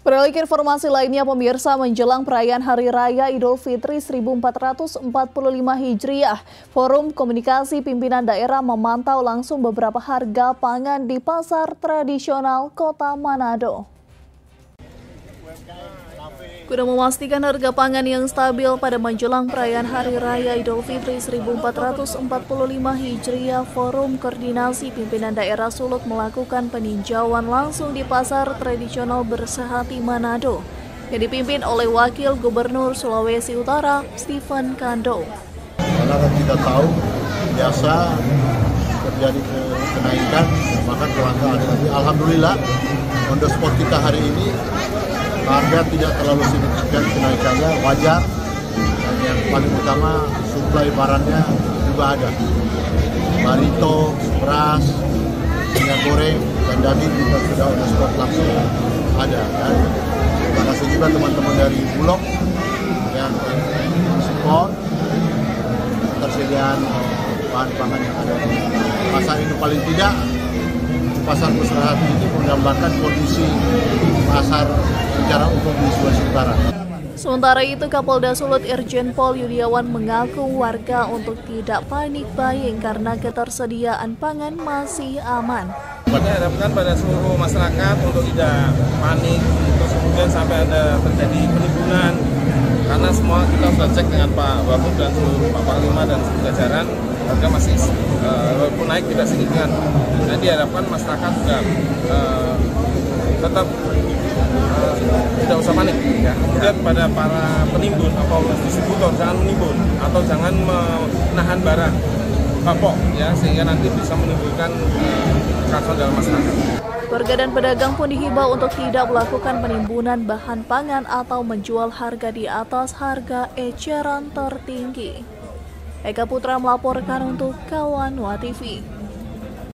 Beralih ke informasi lainnya, pemirsa, menjelang perayaan Hari Raya Idul Fitri 1445 Hijriah, Forum Komunikasi Pimpinan Daerah memantau langsung beberapa harga pangan di pasar tradisional Kota Manado. Guna memastikan harga pangan yang stabil pada menjelang perayaan Hari Raya Idul Fitri 1445 Hijriah, Forum Koordinasi Pimpinan Daerah Sulut melakukan peninjauan langsung di pasar tradisional Bersehati Manado yang dipimpin oleh Wakil Gubernur Sulawesi Utara, Stephen Kando. Karena kita tahu biasa terjadi kenaikan, maka kelangkaan. Tapi alhamdulillah, on the spot kita hari ini harga tidak terlalu signifikan kenaikannya, wajar. Dan yang paling utama, suplai barangnya juga ada. Barito, beras, minyak goreng, dan daging juga sudah on the spot langsung ada. Dan terima kasih juga teman-teman dari Bulog yang support ketersediaan bahan pangan yang ada di pasar ini. Paling tidak pasar Bersehati ini menggambarkan kondisi pasar secara umum di Sulawesi Utara. Sementara itu, Kapolda Sulut Irjen Pol Yudiawan mengaku warga untuk tidak panik buying karena ketersediaan pangan masih aman. Kita harapkan pada seluruh masyarakat untuk tidak panik, terus kemudian sampai ada terjadi penimbunan. Karena semua kita sudah cek dengan Pak Wagub dan seluruh Pak Panglima dan seluruh jajaran, harga masih walaupun naik tidak signifikan. Nah, diharapkan masyarakat juga tetap tidak usah panik. Ya. Kemudian pada para penimbun atau distributor jangan menimbun atau jangan menahan barang pokok, ya, sehingga nanti bisa menimbulkan kekacauan dalam masyarakat. Warga dan pedagang pun dihimbau untuk tidak melakukan penimbunan bahan pangan atau menjual harga di atas harga eceran tertinggi. Eka Putra melaporkan untuk Kawan WA TV.